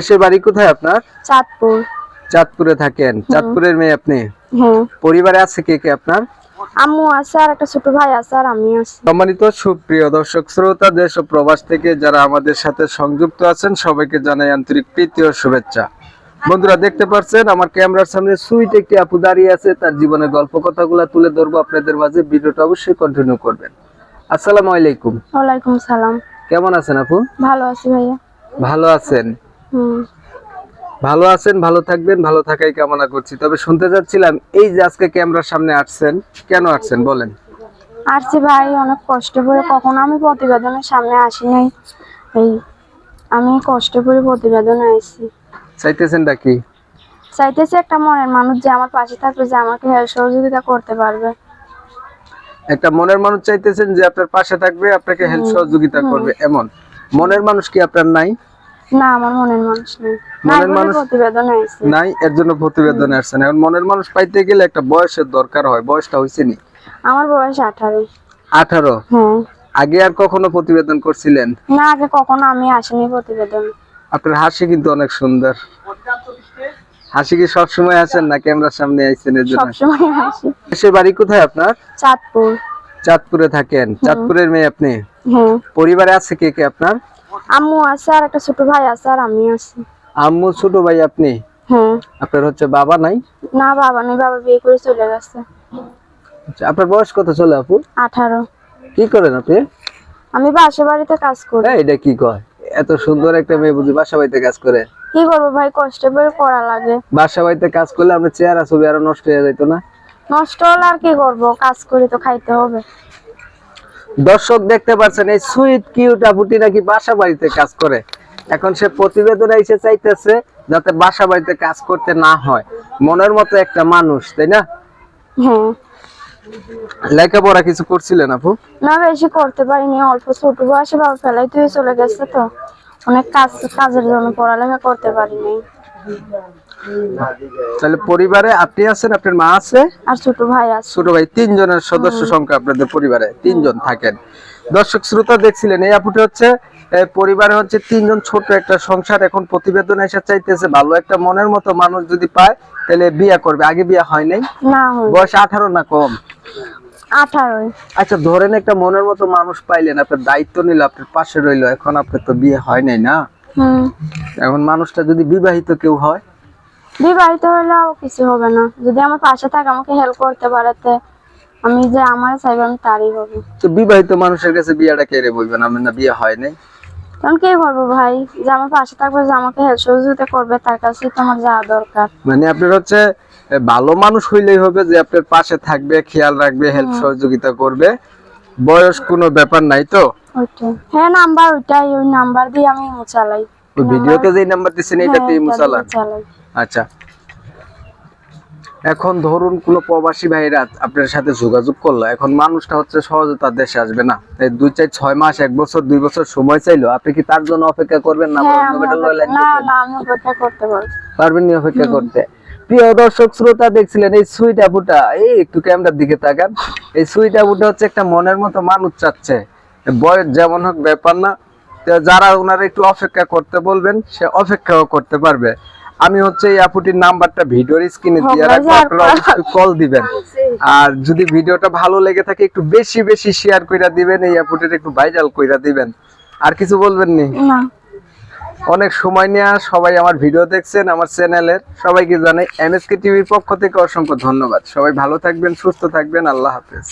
দেশের বাড়ি কোথায় আপনার? চাঁদপুর। চাঁদপুরে থাকেন? চাঁদপুরের মেয়ে আপনি? হ্যাঁ। পরিবারে আছে কে কে আপনার? আম্মু আছে আর একটা ছোট ভাই আছে আর আমি আছি। সম্মানিত সুপ্রিয় দর্শক শ্রোতা, দেশ ও প্রবাস থেকে যারা আমাদের সাথে সংযুক্ত আছেন সবাইকে জানাই আন্তরিক প্রীতি ও শুভেচ্ছা। বন্ধুরা, দেখতে পাচ্ছেন আমার ক্যামেরার সামনে সুইট একটি আপু দাঁড়িয়ে আছে। তার জীবনের গল্প কথাগুলো তুলে ধরবো আপনাদের মাঝে। ভিডিওটা অবশ্যই কন্টিনিউ করবেন। আসসালামু আলাইকুম। ওয়ালাইকুম সালাম। কেমন আছেন আপু? ভালো আছি ভাইয়া। ভালো আছেন? হুম। ভালো আছেন, ভালো থাকবেন, ভালো থাকাই কামনা করছি। তবে শুনতে যাচ্ছিলাম, এই যে আজকে ক্যামেরার সামনে আসছেন, কেন আসছেন বলেন? আসছি ভাই অনেক কষ্ট করে, কখনো আমি প্রতিবেদনের সামনে আসি নাই। এই আমি কষ্ট করে প্রতিবেদনে আসছি। চাইতেছেনটা কি? চাইতেছি একটা মনের মানুষ যে আমার পাশে থাকবে, যে আমাকে হেল্প সহযোগিতা করতে পারবে। একটা মনের মানুষ চাইতেছেন যে আপনার পাশে থাকবে, আপনাকে হেল্প সহযোগিতা করবে, এমন মনের মানুষ কি আপনার নাই? না, আমার মনের মানুষ নেই। মনের মানুষ প্রতিবেদনে আসছি নাই, এর জন্য প্রতিবেদনে আসছেন। এখন মনের মানুষ পাইতে গেলে একটা বয়সের দরকার হয়। বয়সটা হইছে নি? আমার বয়স 18। 18? হ্যাঁ। আগে আর কখনো প্রতিবেদন করছিলেন? না, আগে কখনো আমি আসিনি প্রতিবেদন। আপনার হাসি কিন্তু অনেক সুন্দর। হাসি কি সবসময় আছেন না ক্যামেরার সামনে আইছেন এর জন্য? সবসময় হাসি। দেশের বাড়ি কোথায় আপনার? চাঁদপুর। চাঁদপুরে থাকেন? চাঁদপুরের মেয়ে আপনি? হ্যাঁ। পরিবারে আছে কে কে আপনার? আম্মু আছে আর একটা ছোট ভাই আছে আর আমি আছি। আম্মু, ছোট ভাই আপনি? হ্যাঁ। আপনার হচ্ছে বাবা নাই? না, বাবা নেই, বাবা বিয়ে করে চলে গেছে। আচ্ছা, আপনার বয়স কত চলে আপু? 18। কি করেন আপনি? আমি বাসা বাড়িতে কাজ করি। এটা কি কয়? এত সুন্দর একটা মেয়ে বুঝি বাসা বাড়িতে কাজ করে? কি করবো ভাই, কষ্ট করে করা লাগে। বাসা বাড়িতে কাজ করলে আপনার চেহারা ছবি আরো নষ্ট হয়ে যেত না? নষ্ট হলে আর কি করবো, কাজ করি তো খাইতে হবে। দর্শক দেখতে পাচ্ছেন, এই সুইট কিউট আপুটি নাকি বাসা বাড়িতে কাজ করে। এখন সে প্রতিবেদনে এসে চাইতেছে যাতে বাসা বাড়িতে কাজ করতে না হয়। মনের মতো একটা মানুষ, তাই না? হ্যাঁ। লেখাপড়া কিছু করছিলেন আপু? না, বেশি করতে পারিনি, অল্প ছোট বয়সে বাবা ফেলাই তুই চলে গেছে, তো অনেক কাজের জন্য পড়ালেখা করতে পারিনি। তাহলে পরিবারে আপনি আছেন, আপনার মা আছে আর ছোট ভাই আছে। ছোট ভাই, 3 জনের সদস্য সংখ্যা আপনাদের পরিবারে 3 জন থাকেন। দর্শক শ্রোতা দেখছিলেন, এই আপুটি হচ্ছে পরিবারে হচ্ছে 3 জন, ছোট একটা সংসার। এখন প্রতিবেদনে এসে চাইতেছে ভালো একটা মনের মতো মানুষ যদি পায় তাহলে বিয়ে করবে। আগে বিয়ে হয় নাই? না। বয়স 18 না কম? 18। আচ্ছা, ধরেন একটা মনের মতো মানুষ পাইলেন, আপনার দায়িত্ব নিল, আপনার পাশে রইলো। এখন আপনার তো বিয়ে হয় নাই না? এখন মানুষটা যদি বিবাহিত কেউ হয়? বিবাহিত হলেও কিছু হবে না, যদি আমার পাশে থাকে, আমাকে হেল্প করতে পারে, আমি যে আমার চাইবো আমি তারই হবে। তো বিবাহিত মানুষের কাছে বিয়েটা কেড়ে বলবেন আমি না বিয়ে হয় নাই? তখন কি করবো ভাই, যে আমার পাশে থাকবে, যে আমাকে হেল্প সহযোগিতা করবে, তার কাছে তোমার যাওয়া দরকার। মানে আপনার হচ্ছে ভালো মানুষ হইলেই হবে, যে আপনার পাশে থাকবে, খেয়াল রাখবে, হেল্প সহযোগিতা করবে। বয়স কোনো ব্যাপার নাই তো? ওইটাই। হ্যাঁ, নাম্বার ওইটাই, ওই নাম্বার দিয়ে আমি ইমো চালাই। ওই ভিডিওতে যে নাম্বার দিছেন এটাতে ইমো চালান? আচ্ছা, এখন ধরুন কোন প্রবাসী ভাইরা আপনার সাথে যোগাযোগ করলো, এখন মানুষটা হচ্ছে সহজে তার দেশে আসবে না, এই 2-4-6 মাস, 1 বছর 2 বছর সময় চাইলো, আপনি কি তার জন্য অপেক্ষা করবেন না? না, আমি অপেক্ষা করতে পারবো। পারবেন না অপেক্ষা করতে? প্রিয় দর্শক শ্রোতা দেখছিলেন, এই সুইট আপুটা, এই একটু ক্যামেরার দিকে তাকান। এই সুইট আপুটা হচ্ছে একটা মনের মতো মানুষ চাচ্ছে। বয়স যেমন হোক ব্যাপার না, যারা ওনারা একটু অপেক্ষা করতে বলবেন সে অপেক্ষাও করতে পারবে। আমি হচ্ছে এই আপুটির নাম্বারটা ভিডিওর স্ক্রিনে দিয়ে রাখবো, আপনারা অবশ্যই কল দিবেন। আর যদি ভিডিওটা ভালো লেগে থাকে একটু বেশি বেশি শেয়ার কইরা দিবেন, এই আপুটির একটু ভাইরাল কইরা দিবেন। আর কিছু বলবেন নি? না। অনেক সময় নিয়ে সবাই আমার ভিডিও দেখছেন, আমার চ্যানেলের সবাইকে জানাই এমএসকে টিভির পক্ষ থেকে অসংখ্য ধন্যবাদ। সবাই ভালো থাকবেন, সুস্থ থাকবেন, আল্লাহ হাফেজ।